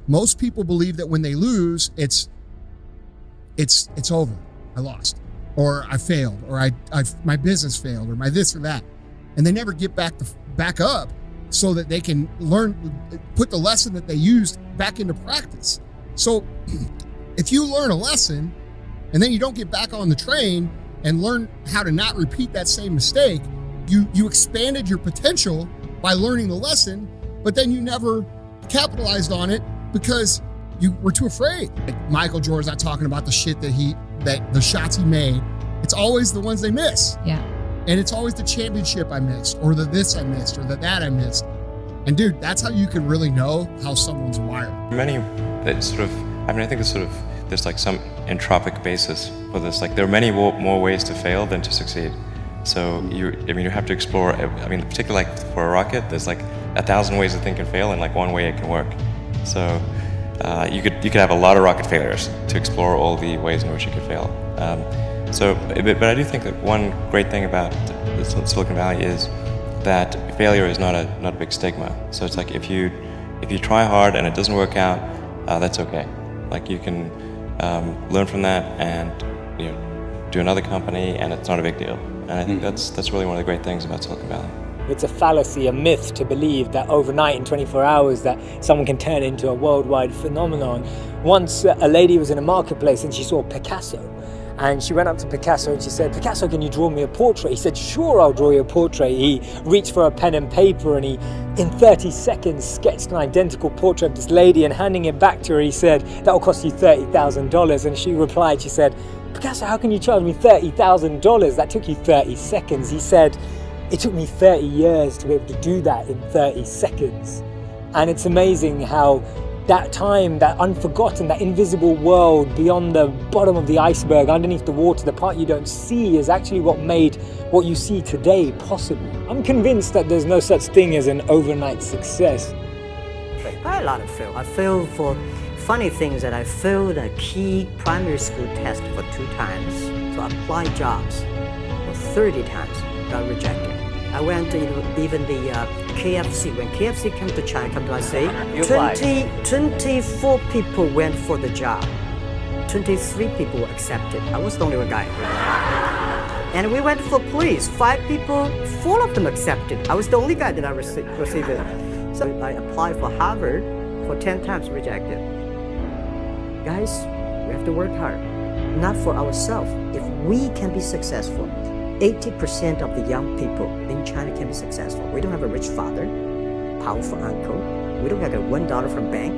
Most people believe that when they lose, it's over. I lost, or I failed, or my business failed, or my this or that, and they never get back up so that they can put the lesson that they used back into practice. So if you learn a lesson and then you don't get back on the train and learn how to not repeat that same mistake, you expanded your potential by learning the lesson, but then you never capitalized on it because you were too afraid. Like Michael Jordan's not talking about the shit that the shots he made. It's always the ones they miss. Yeah. And it's always the championship I missed, or the this I missed, or the that I missed. And dude, that's how you can really know how someone's wired. Many that sort of, I think there's like some entropic basis for this. Like there are many more ways to fail than to succeed. So you have to explore. Particularly like for a rocket, there's like 1,000 ways a thing can fail, and like one way it can work. So you could have a lot of rocket failures to explore all the ways in which it could fail. But I do think that one great thing about Silicon Valley is that failure is not a big stigma. So it's like if you try hard and it doesn't work out, that's okay. Like you can learn from that and do another company, and it's not a big deal. And I think that's really one of the great things about Silicon Valley. It's a fallacy, a myth to believe that overnight in 24 hours that someone can turn into a worldwide phenomenon. Once a lady was in a marketplace and she saw Picasso. And she went up to Picasso and she said, "Picasso, can you draw me a portrait?" He said, "Sure, I'll draw you a portrait." He reached for a pen and paper and he, in 30 seconds, sketched an identical portrait of this lady, and handing it back to her, he said, "That will cost you $30,000. And she replied, she said, "Picasso, how can you charge me $30,000? That took you 30 seconds. He said, "It took me 30 years to be able to do that in 30 seconds. And it's amazing how that time, that unforgotten, that invisible world beyond the bottom of the iceberg, underneath the water, the part you don't see, is actually what made what you see today possible. I'm convinced that there's no such thing as an overnight success. I had a lot of fail. I failed for funny things that I failed a key primary school test for 2 times. So I applied jobs for 30 times, got rejected. I went to even the KFC. When KFC came to China, come to USA, 24 people went for the job. 23 people were accepted. I was the only one guy. And we went for police. 5 people, 4 of them accepted. I was the only guy that I received it. So I applied for Harvard for 10 times, rejected. Guys, we have to work hard, not for ourselves. If we can be successful, 80% of the young people in China can be successful. We don't have a rich father, powerful uncle. We don't get a $1 from bank,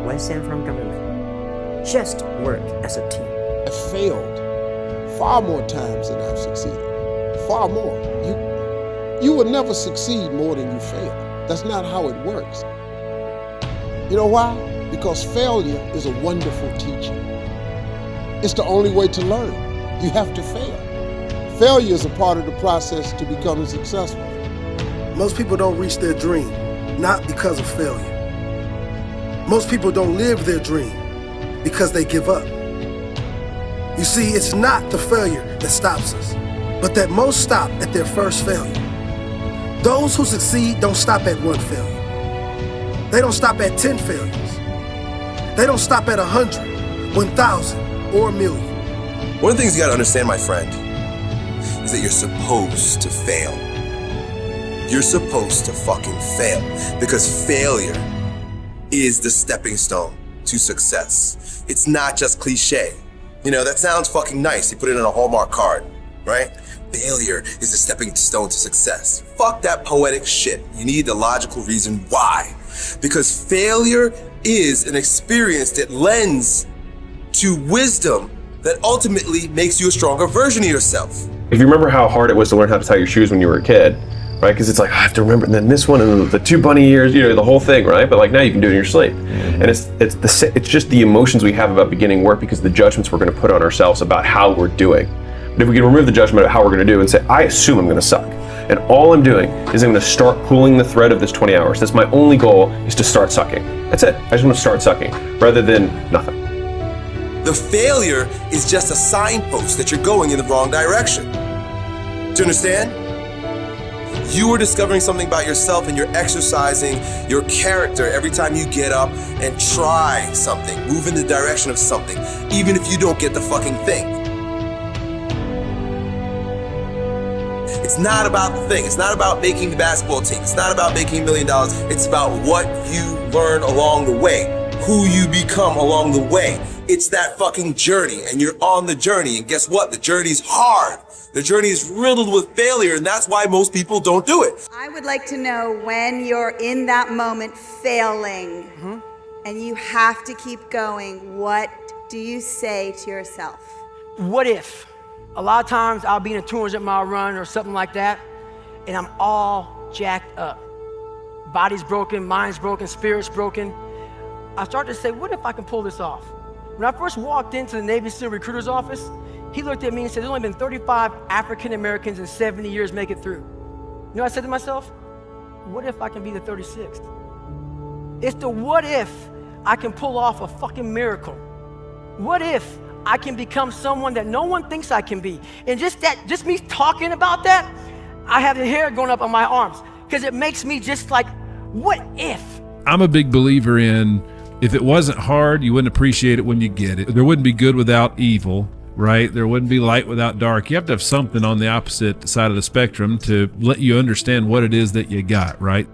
1 cent from government. Just work as a team. I failed far more times than I've succeeded. Far more. You will never succeed more than you fail. That's not how it works. You know why? Because failure is a wonderful teacher. It's the only way to learn. You have to fail. Failure is a part of the process to becoming successful. Most people don't reach their dream, not because of failure. Most people don't live their dream because they give up. You see, it's not the failure that stops us, but that most stop at their first failure. Those who succeed don't stop at 1 failure. They don't stop at 10 failures. They don't stop at 100, 1,000, or 1,000,000. One of the things you gotta understand, my friend, is that you're supposed to fail. You're supposed to fucking fail, because failure is the stepping stone to success. It's not just cliche. You know, that sounds fucking nice. You put it in a Hallmark card, right? Failure is the stepping stone to success. Fuck that poetic shit. You need the logical reason why. Because failure is an experience that lends to wisdom that ultimately makes you a stronger version of yourself. If you remember how hard it was to learn how to tie your shoes when you were a kid, right? Because it's like, I have to remember, and then this one, and the 2 bunny ears, you know, the whole thing, right? But like now you can do it in your sleep. And it's just the emotions we have about beginning work because the judgments we're gonna put on ourselves about how we're doing. But if we can remove the judgment of how we're gonna do and say, I assume I'm gonna suck. And all I'm doing is I'm gonna start pulling the thread of this 20 hours. That's my only goal, is to start sucking. That's it, I just wanna start sucking, rather than nothing. The failure is just a signpost that you're going in the wrong direction. Do you understand? You are discovering something about yourself, and you're exercising your character every time you get up and try something, move in the direction of something, even if you don't get the fucking thing. It's not about the thing. It's not about making the basketball team. It's not about making $1 million. It's about what you learn along the way, who you become along the way. It's that fucking journey, and you're on the journey. And guess what? The journey's hard. The journey is riddled with failure, and that's why most people don't do it. I would like to know when you're in that moment failing and you have to keep going, what do you say to yourself? What if? A lot of times I'll be in a 200-mile run or something like that, and I'm all jacked up. Body's broken, mind's broken, spirit's broken. I start to say, what if I can pull this off? When I first walked into the Navy SEAL recruiter's office, he looked at me and said, there's only been 35 African Americans in 70 years make it through. You know what I said to myself? What if I can be the 36th? It's the what if I can pull off a fucking miracle. What if I can become someone that no one thinks I can be? And just me talking about that, I have the hair going up on my arms because it makes me just like, what if? I'm a big believer in, if it wasn't hard, you wouldn't appreciate it when you get it. There wouldn't be good without evil, right? There wouldn't be light without dark. You have to have something on the opposite side of the spectrum to let you understand what it is that you got, right?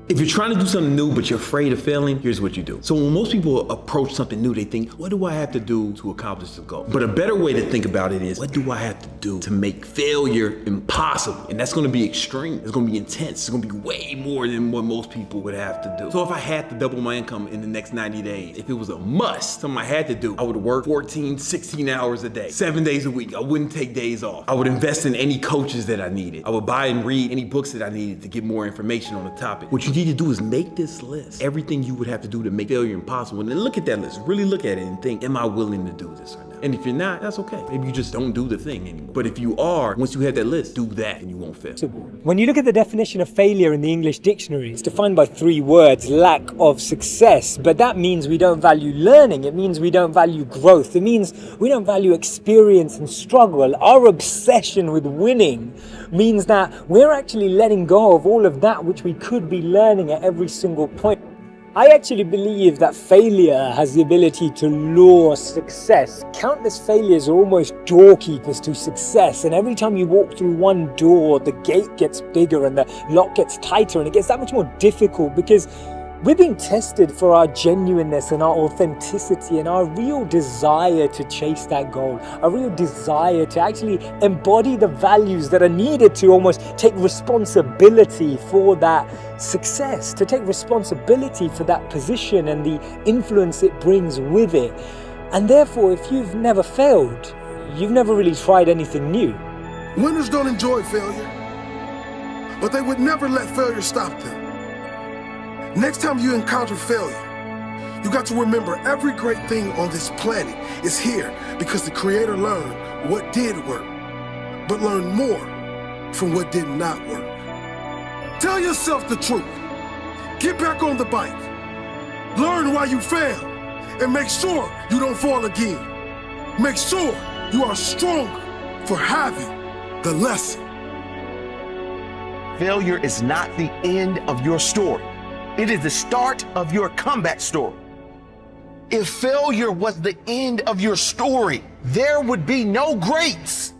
If you're trying to do something new, but you're afraid of failing, here's what you do. So when most people approach something new, they think, what do I have to do to accomplish the goal? But a better way to think about it is, what do I have to do to make failure impossible? And that's gonna be extreme. It's gonna be intense. It's gonna be way more than what most people would have to do. So if I had to double my income in the next 90 days, if it was a must, something I had to do, I would work 14, 16 hours a day, 7 days a week. I wouldn't take days off. I would invest in any coaches that I needed. I would buy and read any books that I needed to get more information on the topic. What you need to do is make this list. Everything you would have to do to make failure impossible. And then look at that list. Really look at it and think, am I willing to do this or not? And if you're not, that's okay. Maybe you just don't do the thing anymore. But if you are, once you have that list, do that and you won't fail. When you look at the definition of failure in the English dictionary, it's defined by 3 words: lack of success. But that means we don't value learning. It means we don't value growth. It means we don't value experience and struggle. Our obsession with winning means that we're actually letting go of all of that which we could be learning at every single point. I actually believe that failure has the ability to lure success. Countless failures are almost doorkeepers to success, and every time you walk through one door, the gate gets bigger and the lock gets tighter, and it gets that much more difficult because we're being tested for our genuineness and our authenticity and our real desire to chase that goal, a real desire to actually embody the values that are needed to almost take responsibility for that success, to take responsibility for that position and the influence it brings with it. And therefore, if you've never failed, you've never really tried anything new. Winners don't enjoy failure, but they would never let failure stop them. Next time you encounter failure, you got to remember every great thing on this planet is here because the Creator learned what did work, but learned more from what did not work. Tell yourself the truth. Get back on the bike. Learn why you failed, and make sure you don't fall again. Make sure you are stronger for having the lesson. Failure is not the end of your story. It is the start of your comeback story. If failure was the end of your story, there would be no greats.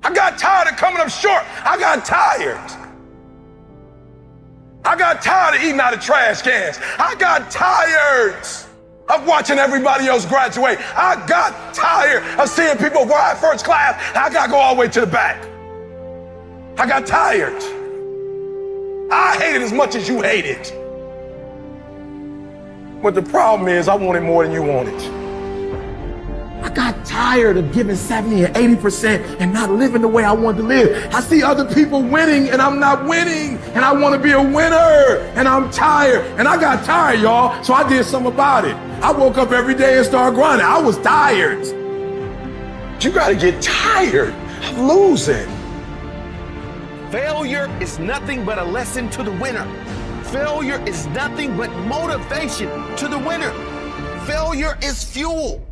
I got tired of coming up short. I got tired. I got tired of eating out of trash cans. I got tired of watching everybody else graduate. I got tired of seeing people ride first class. I got to go all the way to the back. I got tired. I hate it as much as you hate it. But the problem is I want it more than you want it. I got tired of giving 70 or 80% and not living the way I wanted to live. I see other people winning and I'm not winning, and I want to be a winner, and I'm tired. And I got tired, y'all, so I did something about it. I woke up every day and started grinding. I was tired. You got to get tired of losing. Failure is nothing but a lesson to the winner. Failure is nothing but motivation to the winner. Failure is fuel.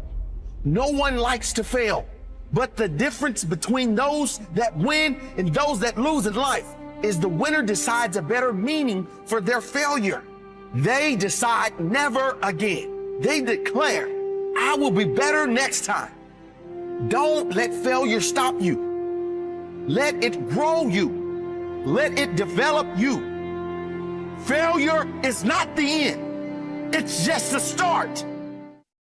No one likes to fail, but the difference between those that win and those that lose in life is the winner decides a better meaning for their failure. They decide never again. They declare, I will be better next time. Don't let failure stop you. Let it grow you. Let it develop you. Failure is not the end. It's just the start.